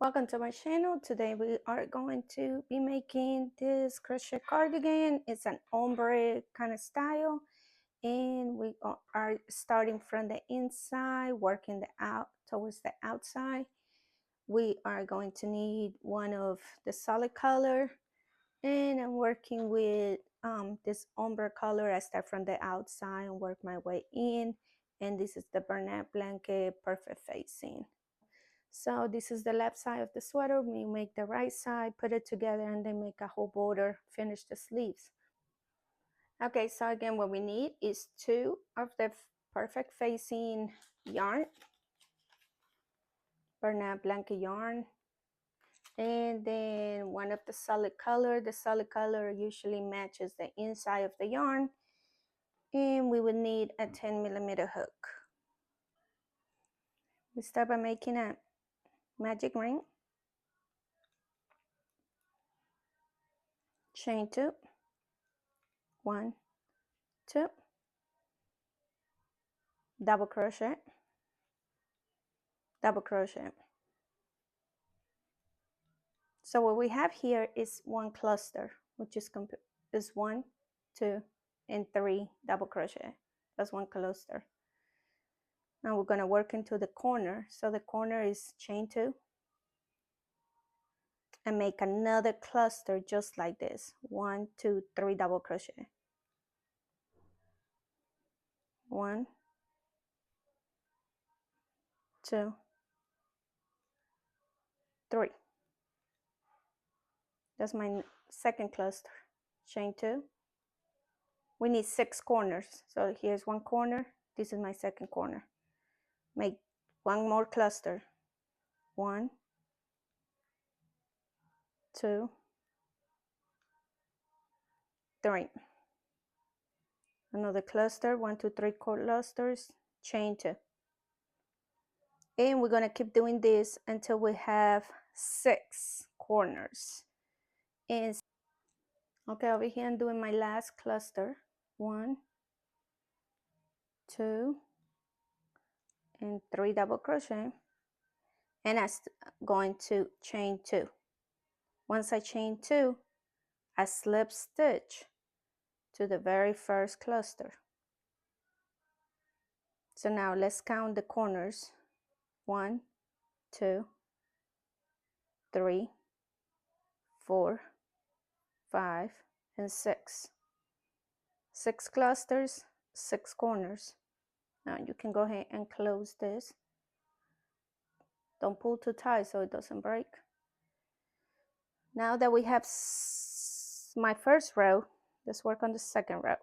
Welcome to my channel. Today we are going to be making this crochet cardigan. It's an ombre kind of style, and we are starting from the inside, working out towards the outside. We are going to need one of the solid color, and I'm working with this ombre color. I start from the outside and work my way in, and this is the Bernat Blanket Perfect Facing. So this is the left side of the sweater. We make the right side, put it together, and then make a whole border, finish the sleeves. Okay, so again, what we need is 2 of the perfect facing yarn, Bernat Blanket Yarn, and then one of the solid color. The solid color usually matches the inside of the yarn, and we would need a 10mm hook. We start by making a magic ring, chain 2, 1, 2, double crochet, double crochet. So what we have here is one cluster, which is 1, 2, and 3 double crochet. That's one cluster. Now we're going to work into the corner. So the corner is chain 2 and make another cluster just like this. 1, 2, 3 double crochet. 1, 2, 3. That's my second cluster. Chain 2. We need 6 corners. So here's one corner. This is my second corner. Make one more cluster. 1, 2, 3. Another cluster, 1, 2, 3 clusters, chain 2. And we're going to keep doing this until we have 6 corners. And okay, over here I'm doing my last cluster. 1, 2, and 3 double crochet. And I'm going to chain 2. Once I chain 2, I slip stitch to the very first cluster. So now let's count the corners. 1, 2, 3, 4, 5, and 6. 6 clusters, 6 corners. Now you can go ahead and close this. Don't pull too tight so it doesn't break. Now that we have my first row, let's work on the second row.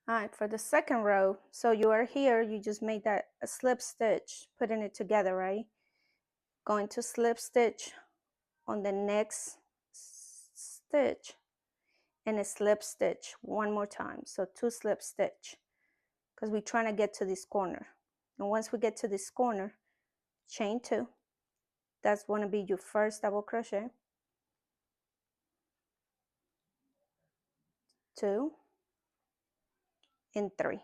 All right, for the second row, so you are here, you just made that a slip stitch, putting it together, right? Going to slip stitch on the next stitch and a slip stitch one more time. So 2 slip stitch, because we're trying to get to this corner. And once we get to this corner, chain 2. That's going to be your first double crochet. 2 and 3.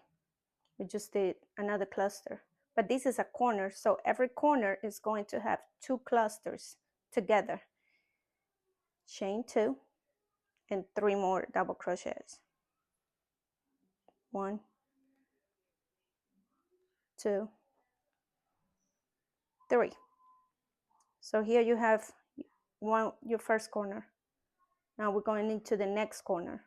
We just did another cluster, but this is a corner, so every corner is going to have 2 clusters together. Chain 2 and 3 more double crochets. 1, 2, 3. So here you have your first corner. Now we're going into the next corner.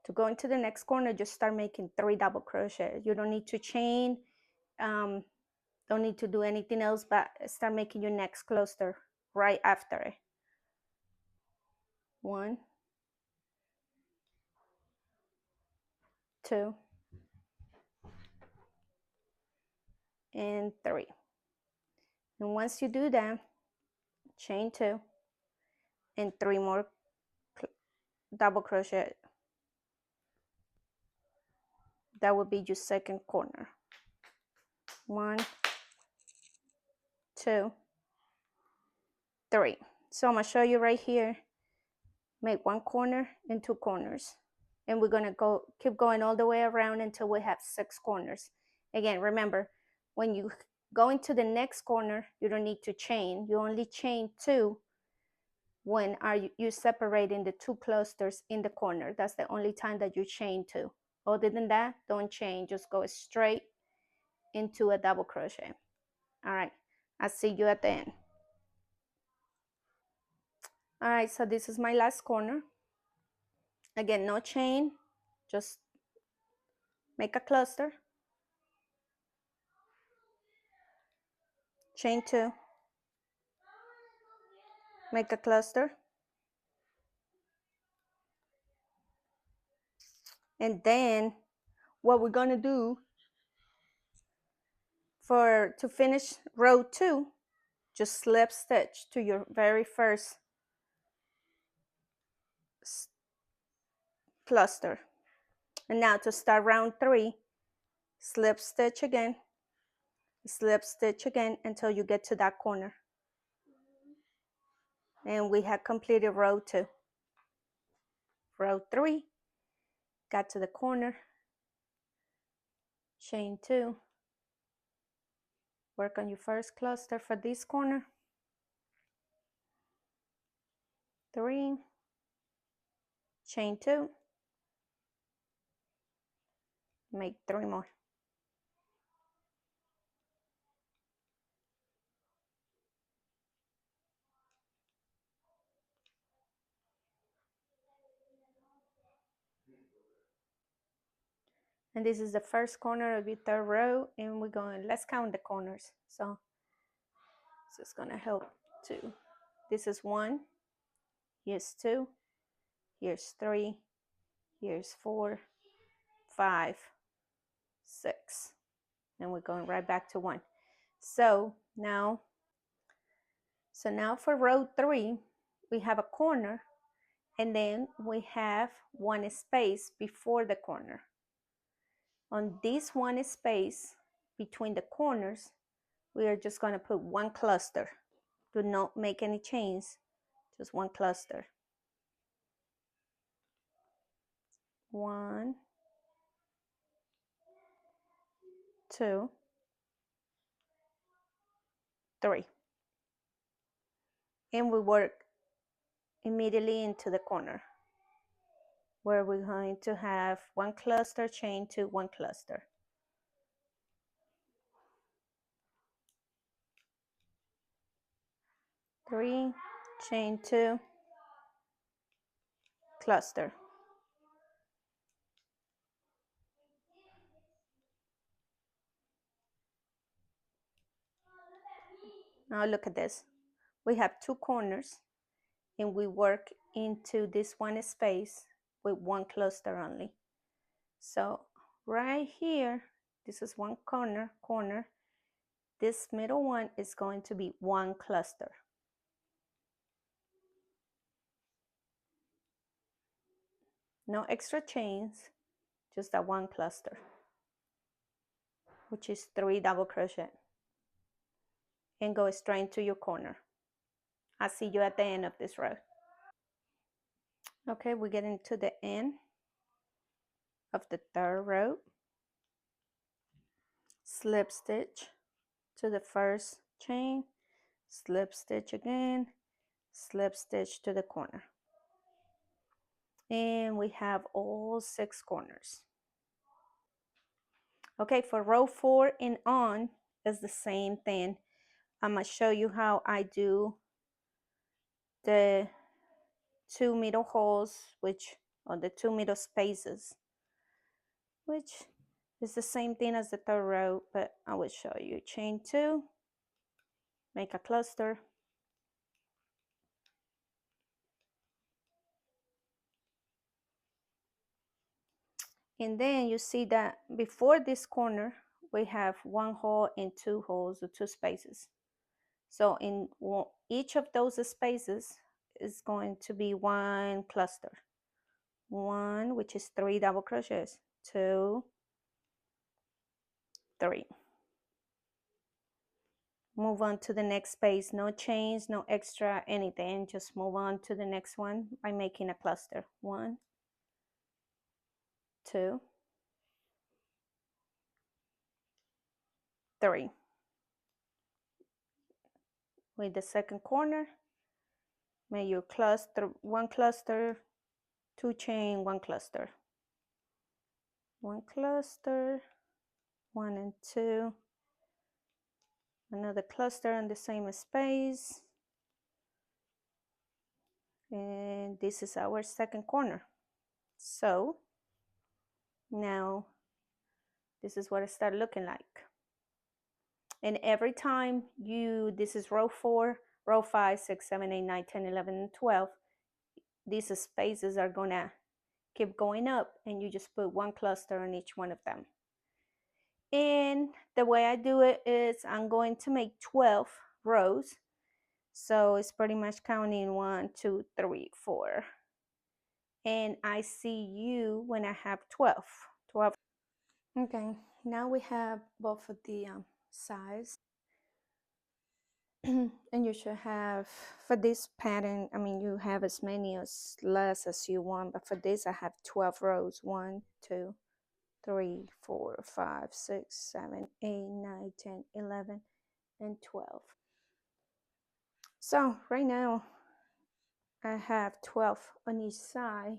To go into the next corner, just start making 3 double crochet. You don't need to chain, don't need to do anything else, but start making your next cluster right after it. 1, 2, and 3. And once you do that, chain 2 and 3 more double crochet. That would be your second corner. 1, 2, 3. So I'm going to show you right here. Make 1 corner and 2 corners. And we're going to keep going all the way around until we have 6 corners. Again, remember, when you Going to the next corner, you don't need to chain. You only chain 2 when you separating the 2 clusters in the corner. That's the only time that you chain 2. Other than that, don't chain. Just go straight into a double crochet. All right, I'll see you at the end. All right, so this is my last corner. Again, no chain, just make a cluster, chain 2, make a cluster, and then what we're going to do to finish row 2, just slip stitch to your very first cluster. And now to start round 3, slip stitch again until you get to that corner. And we have completed row 2. Row 3, got to the corner, chain 2, work on your first cluster for this corner, 3, chain 2, make 3 more. And this is the first corner of your 3rd row, and let's count the corners. So it's gonna help too. This is 1, here's 2, here's 3, here's 4, 5, 6, and we're going right back to 1. So now for row 3, we have a corner, and then we have 1 space before the corner. On this 1 space between the corners, we are just going to put 1 cluster. Do not make any chains, just 1 cluster. 1, 2, 3. And we work immediately into the corner, where we're going to have 1 cluster, chain 2, 1 cluster. Three, chain 2, cluster. Now look at this. We have 2 corners, and we work into this 1 space with 1 cluster only. So right here, this is 1 corner. This middle one is going to be 1 cluster. No extra chains, just that 1 cluster, which is 3 double crochet. And go straight into your corner. I'll see you at the end of this row. Okay, we're getting to the end of the 3rd row. Slip stitch to the first chain, slip stitch again, slip stitch to the corner. And we have all 6 corners. Okay, for row 4 and on is the same thing. I'm going to show you how I do the 2 middle holes, or the 2 middle spaces, which is the same thing as the 3rd row, but I will show you. Chain 2, make a cluster, and then you see that before this corner we have 1 hole and 2 holes, or 2 spaces. So in each of those spaces is going to be 1 cluster. 1, which is 3 double crochets, 2, 3. Move on to the next space. No chains, no extra anything. Just move on to the next one by making a cluster. 1, 2, 3. with the second corner, make your cluster, one cluster, two chain, one cluster, one cluster, one and two, another cluster in the same space, and this is our second corner. So now this is what it started looking like. And every time you, this is row 4, row 5, 6, 7, 8, 9, 10, 11, and 12, these spaces are gonna keep going up, and you just put one cluster on each one of them. And the way I do it is I'm going to make 12 rows. So it's pretty much counting 1, 2, 3, 4. And I see you when I have 12. Okay, now we have both of the sides. And you should have, for this pattern, I mean, you have as many as less as you want, but for this I have 12 rows. 1, 2, 3, 4, 5, 6, 7, 8, 9, 10, 11, and 12. So right now I have 12 on each side,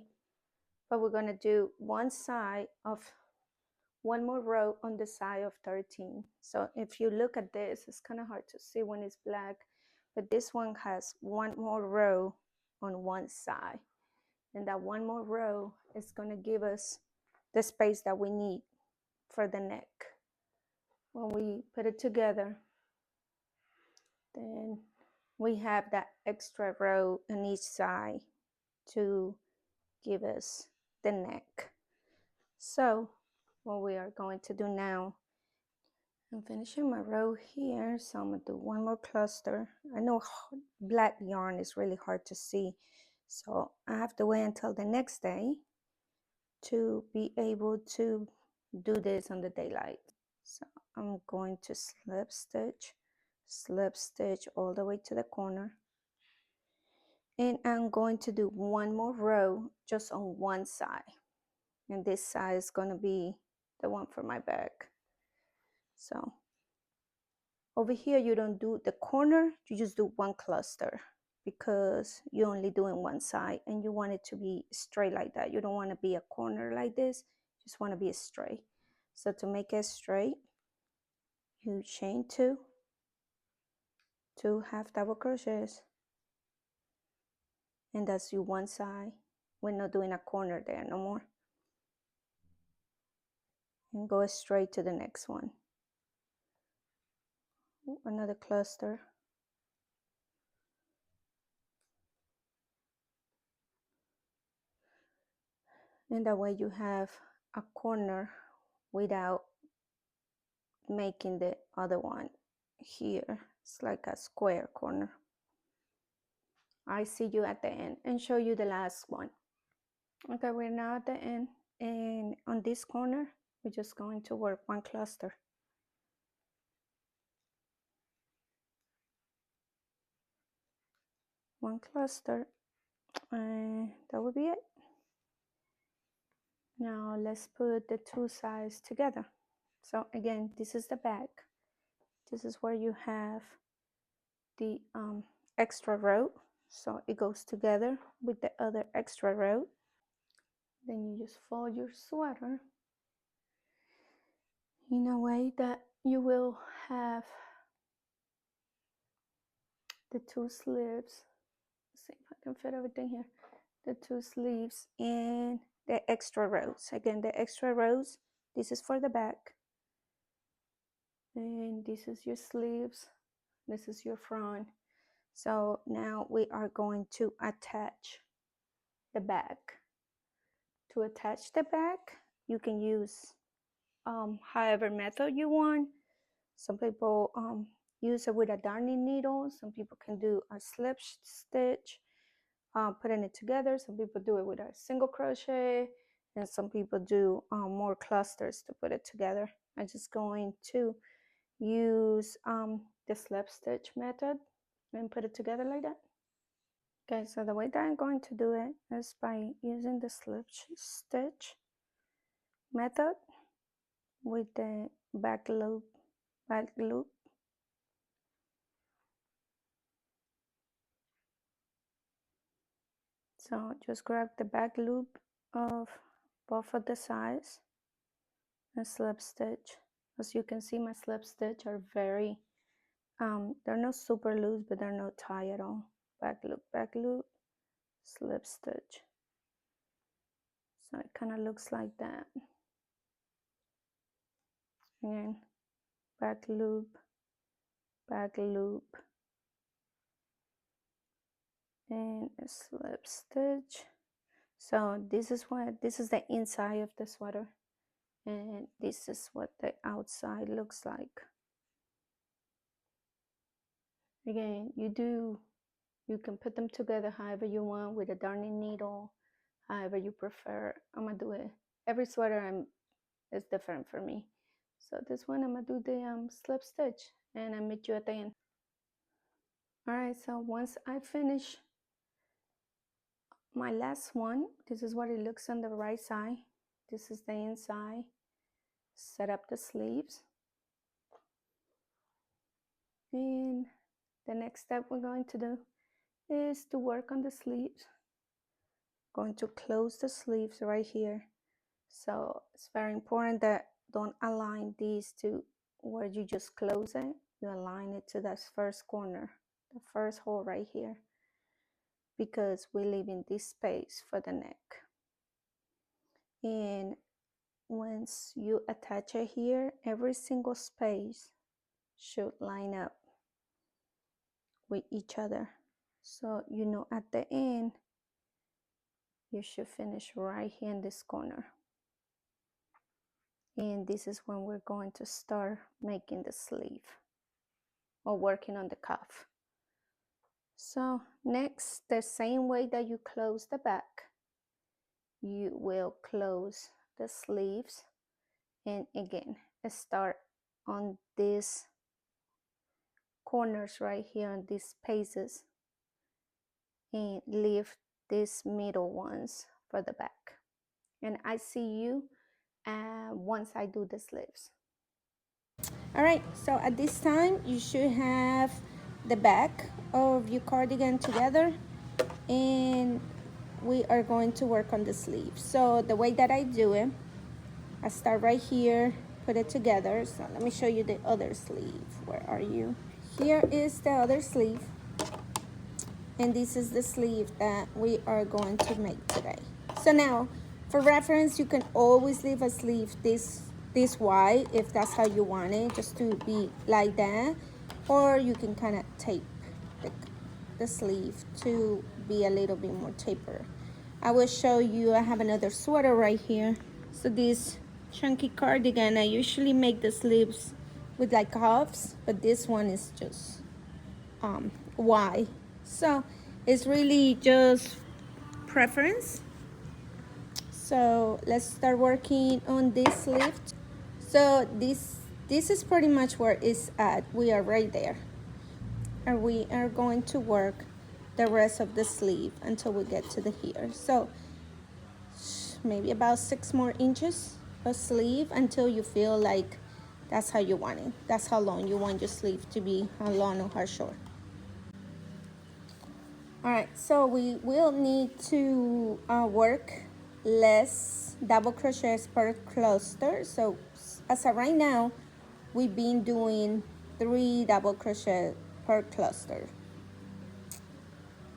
but we're gonna do one side of one more row on the side of 13. So if you look at this, it's kind of hard to see when it's black, but this one has one more row on one side, and that one more row is going to give us the space that we need for the neck. When we put it together, then we have that extra row on each side to give us the neck. So what we are going to do now, I'm finishing my row here, so I'm gonna do one more cluster. I know black yarn is really hard to see, so I have to wait until the next day to be able to do this on the daylight. So I'm going to slip stitch all the way to the corner, and I'm going to do one more row just on one side, and this side is going to be the one for my back. So over here, you don't do the corner, you just do one cluster because you're only doing one side and you want it to be straight like that. You don't want to be a corner like this, you just want to be straight. So to make it straight, you chain 2, 2 half double crochets, and that's you one side. We're not doing a corner there no more. And go straight to the next one. Another cluster. And that way you have a corner without making the other one here. It's like a square corner. I see you at the end and show you the last one. Okay, we're now at the end, and on this corner we're just going to work one cluster. One cluster, and that will be it. Now let's put the two sides together. So again, this is the back. This is where you have the extra row, so it goes together with the other extra row. Then you just fold your sweater in a way that you will have the two sleeves. Let's see if I can fit everything here. The two sleeves and the extra rows. Again, the extra rows, this is for the back, and this is your sleeves, this is your front. So now we are going to attach the back. To attach the back, you can use however method you want. Some people use it with a darning needle. Some people can do a slip stitch, putting it together. Some people do it with a single crochet, and some people do more clusters to put it together. I'm just going to use the slip stitch method and put it together like that. Okay, so the way that I'm going to do it is by using the slip stitch method with the back loop. So just grab the back loop of both of the sides and slip stitch. As you can see, my slip stitch are very, they're not super loose, but they're not tight at all. Back loop, slip stitch. So it kind of looks like that. Again, back loop, and a slip stitch. So this is the inside of the sweater, and this is what the outside looks like. Again, you can put them together however you want with a darning needle, however you prefer. I'm gonna do it. Every sweater is different for me. So this one I'm gonna do the slip stitch, and I'll meet you at the end. All right, so once I finish my last one, this is what it looks on the right side. This is the inside. Set up the sleeves. And the next step we're going to do is to work on the sleeves. Going to close the sleeves right here. So it's very important that don't align these to where you just close it. You align it to that first corner, the first hole right here, because we're leaving this space for the neck. And once you attach it here, every single space should line up with each other. So you know at the end, you should finish right here in this corner. And this is when we're going to start making the sleeve or working on the cuff. So next, the same way that you close the back, you will close the sleeves. And again, start on these corners right here on these spaces and leave these middle ones for the back. And I see you once I do the sleeves. All right, so at this time you should have the back of your cardigan together, and we are going to work on the sleeves. So the way that I do it, I start right here, put it together. So let me show you the other sleeve. Where are you? Here is the other sleeve, and this is the sleeve that we are going to make today. So now, for reference, you can always leave a sleeve this wide if that's how you want it, just to be like that, or you can kind of tape the sleeve to be a little bit more taper. I will show you. I have another sweater right here. So this chunky cardigan, I usually make the sleeves with like cuffs, but this one is just wide. So it's really just preference. So let's start working on this sleeve. So this is pretty much where it's at. We are right there, and we are going to work the rest of the sleeve until we get to the here. So maybe about 6 more inches of sleeve until you feel like that's how you want it. That's how long you want your sleeve to be, how long or how short. All right, so we will need to work less double crochets per cluster. So as of right now, we've been doing 3 double crochet per cluster.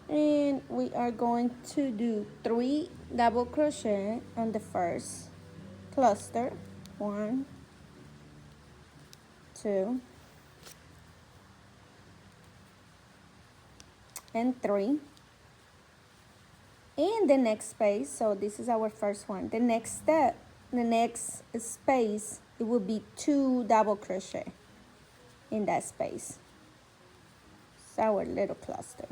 And we are going to do 3 double crochet on the first cluster. 1, 2, and 3. In the next space, so this is our first one. The next step, the next space, it will be 2 double crochet in that space. It's our little cluster.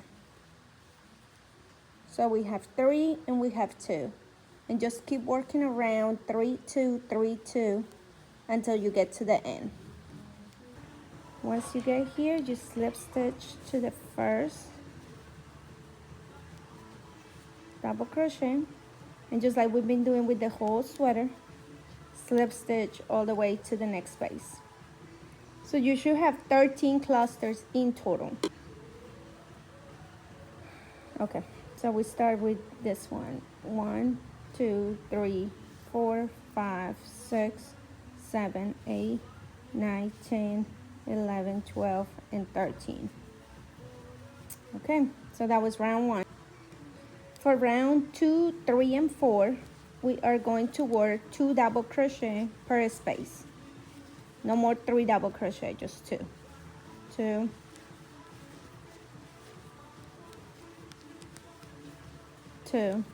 So we have 3 and we have 2. And just keep working around 3, 2, 3, 2 until you get to the end. Once you get here, just slip stitch to the first double crochet, and just like we've been doing with the whole sweater, slip stitch all the way to the next space. So you should have 13 clusters in total. Okay, So we start with this one. 1, 2, 3, 4, 5, 6, 7, 8, 9, 10, 11, 12, and 13. Okay, so that was round 1. For round 2, 3, and 4, we are going to work 2 double crochet per space. No more 3 double crochet, just 2. 2, 2.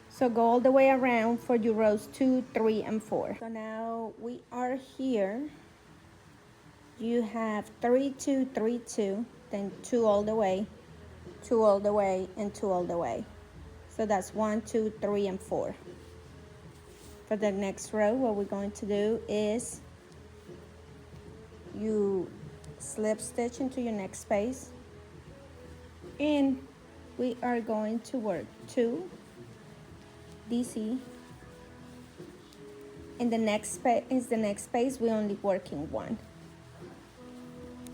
So go all the way around for your rows 2, 3, and 4. So now we are here. You have 3, 2, 3, 2, then 2 all the way, 2 all the way, and 2 all the way. So that's 1, 2, 3, and 4. For the next row, what we're going to do is you slip stitch into your next space, and we are going to work 2 DC. In the next space, we're only working 1.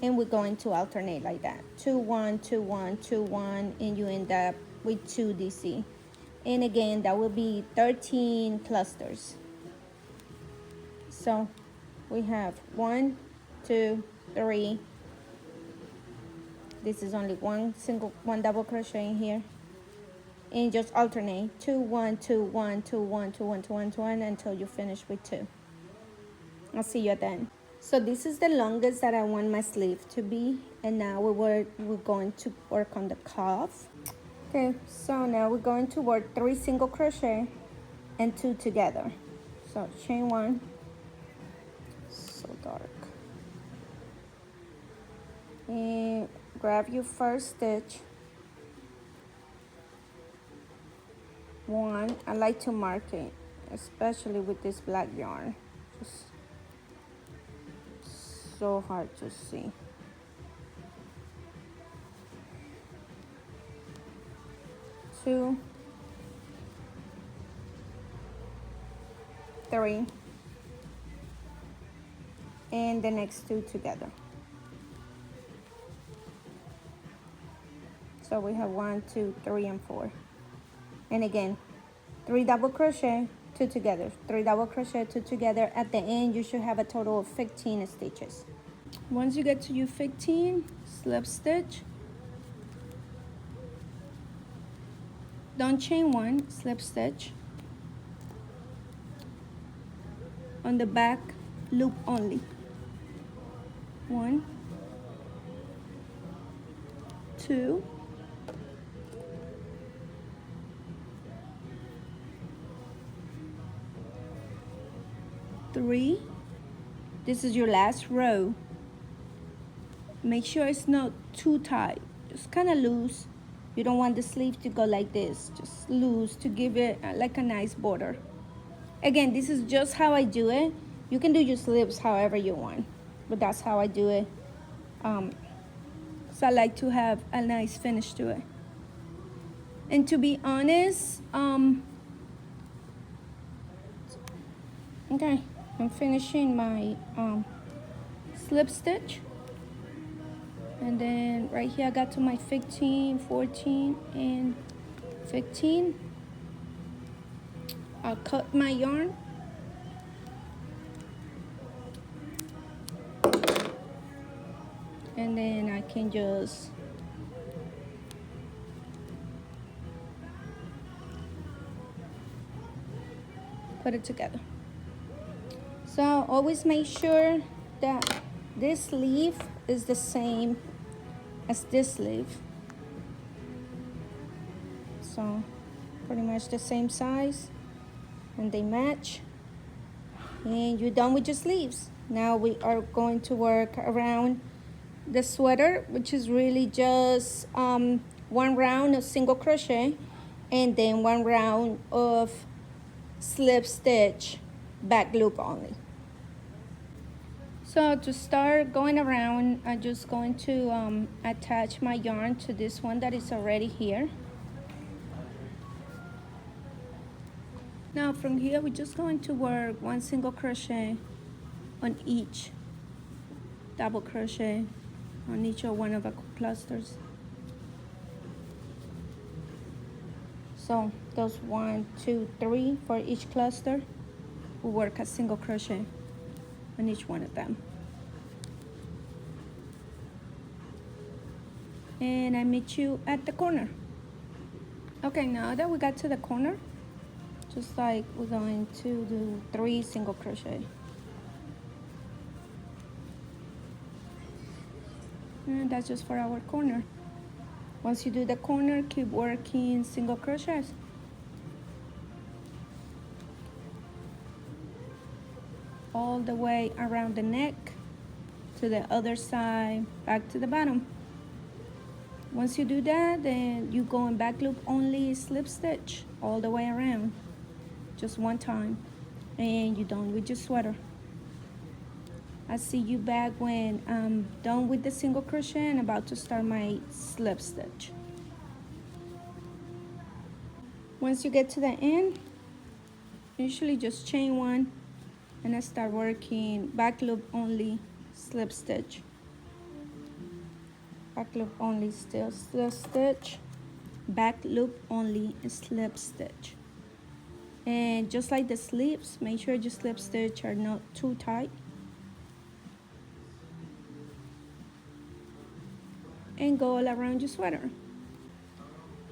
And we're going to alternate like that. 2, 1, 2, 1, 2, 1, and you end up with 2 DC. And again, that will be 13 clusters. So we have 1, 2, 3. This is only one double crochet in here. And just alternate 2, 1, 2, 1, 2, 1, 2, 1, 2, 1, 2, 1 until you finish with 2. I'll see you at the end. So this is the longest that I want my sleeve to be, and now we're going to work on the cuff. Okay, so now we're going to work 3 single crochet and 2 together. So chain 1, so dark, and grab your first stitch. 1, I like to mark it, especially with this black yarn. Just so hard to see. 2, 3, and the next 2 together. So we have 1, 2, 3, and 4. And again, 3 double crochet, 2 together, 3 double crochet, 2 together. At the end, you should have a total of 15 stitches. Once you get to your 15, slip stitch. Don't chain 1, slip stitch. On the back loop only. 1, 2, 3. This is your last row. Make sure it's not too tight, just kind of loose. You don't want the sleeve to go like this, just loose to give it like a nice border. Again, this is just how I do it. You can do your sleeves however you want, but that's how I do it. So I like to have a nice finish to it. And to be honest, okay, I'm finishing my slip stitch. And then right here I got to my 15, 14, and 15. I'll cut my yarn. And then I can just put it together. So always make sure that this sleeve is the same as this sleeve. So pretty much the same size, and they match. And you're done with your sleeves. Now we are going to work around the sweater, which is really just 1 round of single crochet and then 1 round of slip stitch back loop only. So to start going around, I'm just going to attach my yarn to this one that is already here. Now from here, we're just going to work 1 single crochet on each double crochet on each of one of the clusters. So those 1, 2, 3 for each cluster, we work a single crochet on each one of them. And I meet you at the corner. Okay, now that we got to the corner, just like we're going to do 3 single crochet. And that's just for our corner. Once you do the corner, keep working single crochets. All the way around the neck to the other side, back to the bottom. Once you do that, then you go in back loop only, slip stitch all the way around, just one time, and you're done with your sweater. I'll see you back when I'm done with the single crochet and about to start my slip stitch. Once you get to the end, usually just chain 1 and I start working back loop only, slip stitch. Back loop only, still slip stitch, back loop only, slip stitch. And just like the sleeves, make sure your slip stitch are not too tight. And go all around your sweater.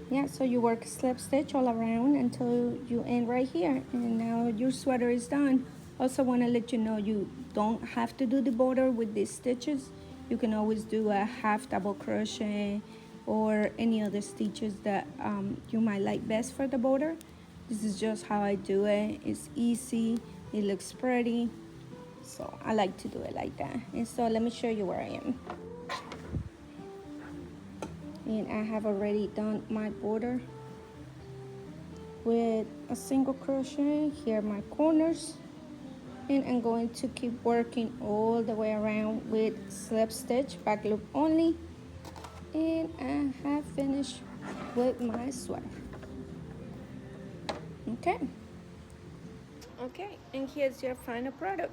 Yeah, so you work slip stitch all around until you end right here, and now your sweater is done. Also want to let you know you don't have to do the border with these stitches. You can always do a half double crochet or any other stitches that you might like best for the border. This is just how I do it. It's easy, it looks pretty, so I like to do it like that. And so let me show you where I am. And I have already done my border with a single crochet. Here are my corners, and I'm going to keep working all the way around with slip stitch, back loop only, and I have finished with my sweater. Okay, and here's your final product.